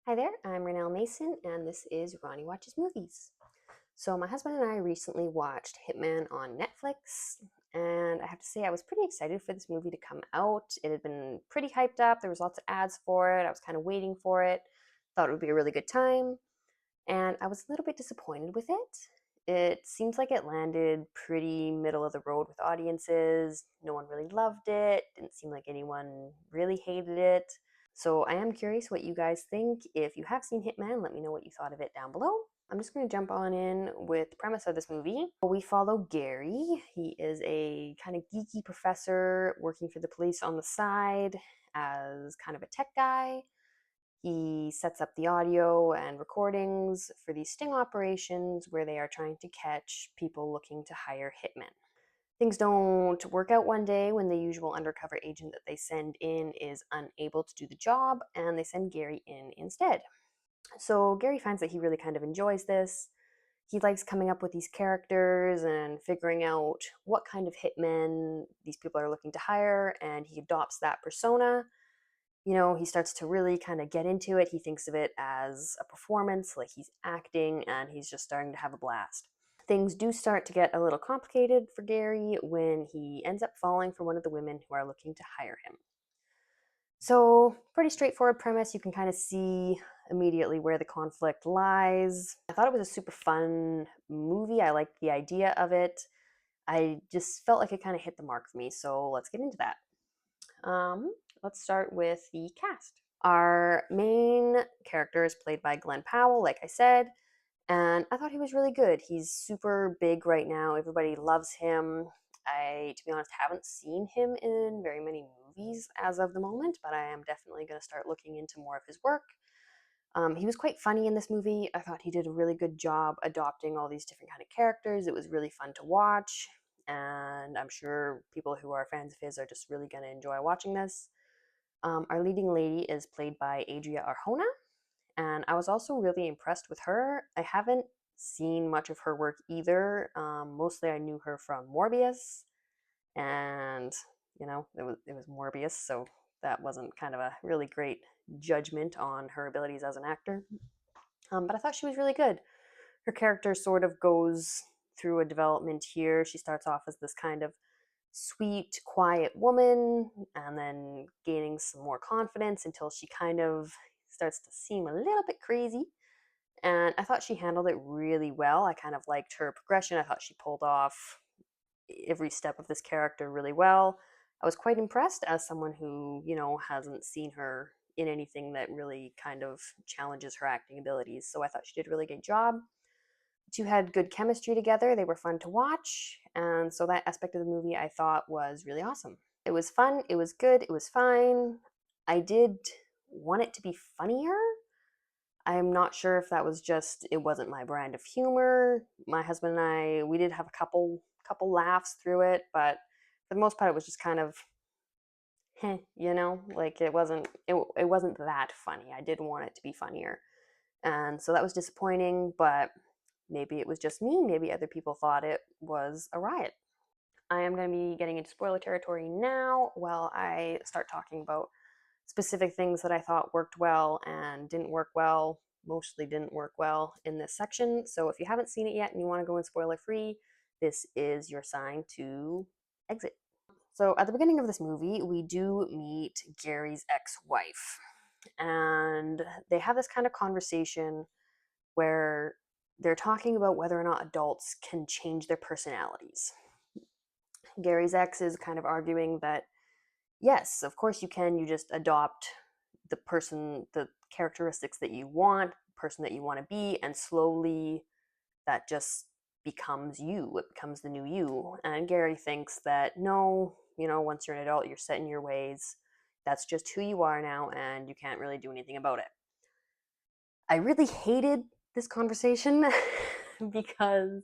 Hi there, I'm Renelle Mason, and this is Ronnie Watches Movies. So, my husband and I recently watched Hitman on Netflix, and I have to say, I was pretty excited for this movie to come out. It had been pretty hyped up, there was lots of ads for it, I was kind of waiting for it, thought it would be a really good time, and I was a little bit disappointed with it. It seems like it landed pretty middle of the road with audiences. No one really loved it, didn't seem like anyone really hated it. So I am curious what you guys think. If you have seen Hitman, let me know what you thought of it down below. I'm just going to jump on in with the premise of this movie. We follow Gary. He is a kind of geeky professor working for the police on the side as kind of a tech guy. He sets up the audio and recordings for these sting operations where they are trying to catch people looking to hire hitmen. Things don't work out one day when the usual undercover agent that they send in is unable to do the job, and they send Gary in instead. So Gary finds that he really kind of enjoys this. He likes coming up with these characters and figuring out what kind of hitmen these people are looking to hire, and he adopts that persona. He starts to really kind of get into it. He thinks of it as a performance, like he's acting, and he's just starting to have a blast. Things do start to get a little complicated for Gary when he ends up falling for one of the women who are looking to hire him. So, pretty straightforward premise. You can kind of see immediately where the conflict lies. I thought it was a super fun movie. I liked the idea of it. I just felt like it kind of hit the mark for me. So, let's get into that. Let's start with the cast. Our main character is played by Glenn Powell, like I said, and I thought he was really good. He's super big right now. Everybody loves him. I, to be honest, haven't seen him in very many movies as of the moment, but I am definitely going to start looking into more of his work. He was quite funny in this movie. I thought he did a really good job adopting all these different kind of characters. It was really fun to watch, and I'm sure people who are fans of his are just really going to enjoy watching this. Our leading lady is played by Adria Arjona, and I was also really impressed with her. I haven't seen much of her work either. Mostly, I knew her from Morbius, and it was Morbius, so that wasn't kind of a really great judgment on her abilities as an actor. But I thought she was really good. Her character sort of goes through a development here. She starts off as this kind of sweet, quiet woman, and then gaining some more confidence until she kind of starts to seem a little bit crazy. And I thought she handled it really well. I kind of liked her progression. I thought she pulled off every step of this character really well. I was quite impressed as someone who, hasn't seen her in anything that really kind of challenges her acting abilities. So I thought she did a really good job. The two had good chemistry together. They were fun to watch. And so that aspect of the movie I thought was really awesome. It was fun. It was good. It was fine. I did want it to be funnier. I'm not sure if that was just it wasn't my brand of humor. My husband and I, we did have a couple laughs through it, but for the most part it was just kind of like it wasn't that funny. I did want it to be funnier. And so that was disappointing, but maybe it was just me, maybe other people thought it was a riot. I am going to be getting into spoiler territory now while I start talking about specific things that I thought worked well and didn't work well, mostly didn't work well in this section. So if you haven't seen it yet and you want to go in spoiler free, this is your sign to exit. So at the beginning of this movie, we do meet Gary's ex wife, and they have this kind of conversation where they're talking about whether or not adults can change their personalities. Gary's ex is kind of arguing that yes, of course you can. You just adopt the characteristics that you want, person that you want to be, and slowly that just becomes you. It becomes the new you. And Gary thinks that no, once you're an adult, you're set in your ways. That's just who you are now, and you can't really do anything about it. I really hated this conversation because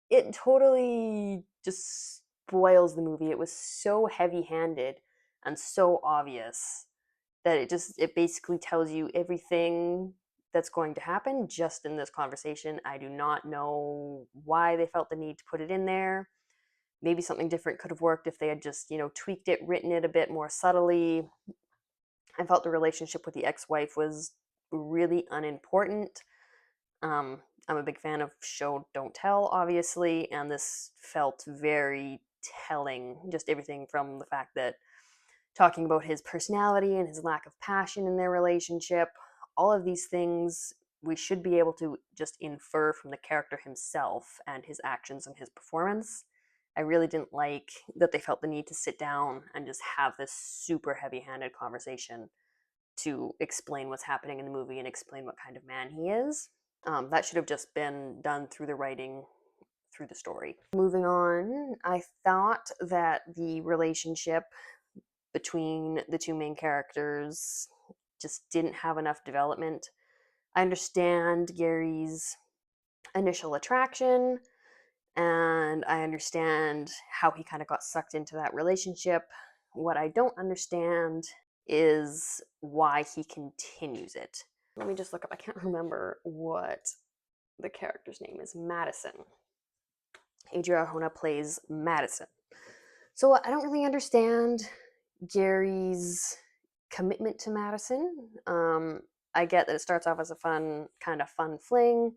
it totally just spoils the movie. It was so heavy-handed and so obvious that it basically tells you everything that's going to happen just in this conversation. I do not know why they felt the need to put it in there. Maybe something different could have worked if they had just, tweaked it, written it a bit more subtly. I felt the relationship with the ex-wife was really unimportant. I'm a big fan of show don't tell, obviously, and this felt very telling. Just everything from the fact that talking about his personality and his lack of passion in their relationship, all of these things we should be able to just infer from the character himself and his actions and his performance. I really didn't like that they felt the need to sit down and just have this super heavy handed conversation to explain what's happening in the movie and explain what kind of man he is. That should have just been done through the writing, through the story. Moving on, I thought that the relationship between the two main characters just didn't have enough development. I understand Gary's initial attraction, and I understand how he kind of got sucked into that relationship. What I don't understand is why he continues it. Let me just look up. I can't remember what the character's name is. Madison. Adria Arjona plays Madison. So I don't really understand Gary's commitment to Madison. I get that it starts off as a fun fling.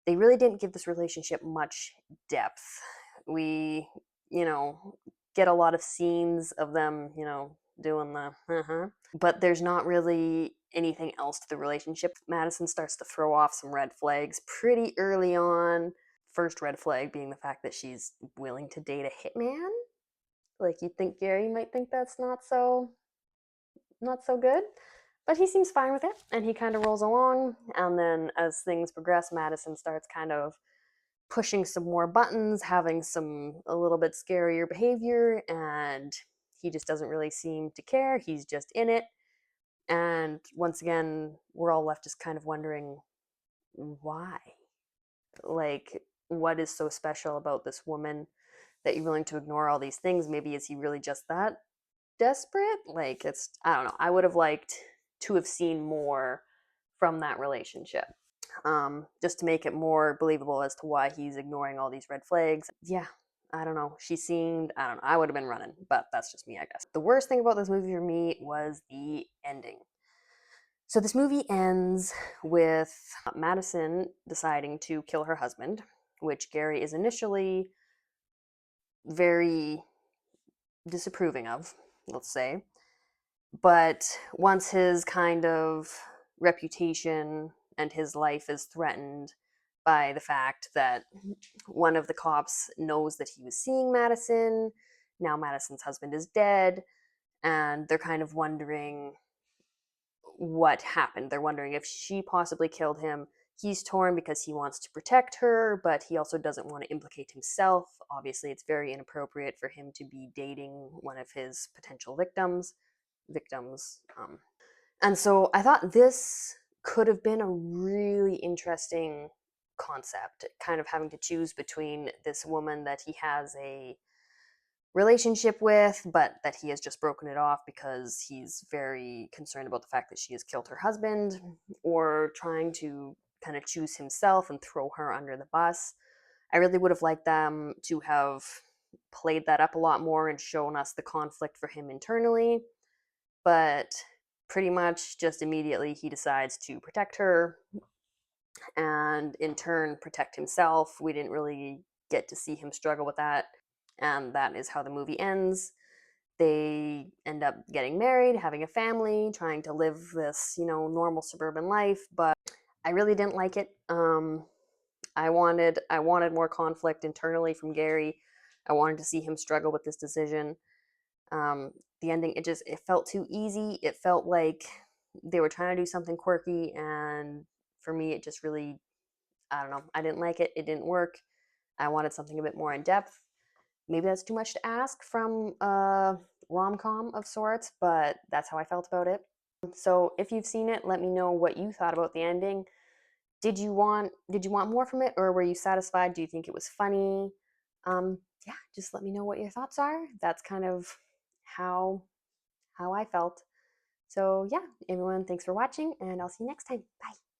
They really didn't give this relationship much depth. We, you know, get a lot of scenes of them, doing the but there's not really anything else to the relationship. Madison starts to throw off some red flags pretty early on. First red flag being the fact that she's willing to date a hitman. Like, you'd think Gary might think that's not so good, but he seems fine with it, and he kind of rolls along. And then as things progress, Madison starts kind of pushing some more buttons, having a little bit scarier behavior, and he just doesn't really seem to care. He's just in it. And once again, we're all left just kind of wondering why. Like, what is so special about this woman that you're willing to ignore all these things? Maybe is he really just that desperate? Like, I don't know. I would have liked to have seen more from that relationship, just to make it more believable as to why he's ignoring all these red flags. Yeah, I don't know. I don't know. I would have been running, but that's just me, I guess. The worst thing about this movie for me was the ending. So this movie ends with Madison deciding to kill her husband, which Gary is initially very disapproving of, let's say. But once his kind of reputation and his life is threatened by the fact that one of the cops knows that he was seeing Madison, now Madison's husband is dead, and they're kind of wondering what happened. They're wondering if she possibly killed him. He's torn because he wants to protect her, but he also doesn't want to implicate himself. Obviously, it's very inappropriate for him to be dating one of his potential victims. And so I thought this could have been a really interesting concept, kind of having to choose between this woman that he has a relationship with, but that he has just broken it off because he's very concerned about the fact that she has killed her husband, or trying to kind of choose himself and throw her under the bus. I really would have liked them to have played that up a lot more and shown us the conflict for him internally, but pretty much just immediately he decides to protect her and in turn protect himself. We didn't really get to see him struggle with that, and that is how the movie ends. They end up getting married, having a family, trying to live this, normal suburban life, but I really didn't like it. I wanted more conflict internally from Gary. I wanted to see him struggle with this decision. The ending, it felt too easy. It felt like they were trying to do something quirky, and for me, it just really, I don't know. I didn't like it. It didn't work. I wanted something a bit more in depth. Maybe that's too much to ask from a rom-com of sorts, but that's how I felt about it. So if you've seen it, let me know what you thought about the ending. Did you want more from it, or were you satisfied? Do you think it was funny? Yeah, just let me know what your thoughts are. That's kind of how I felt. So yeah, everyone, thanks for watching, and I'll see you next time. Bye.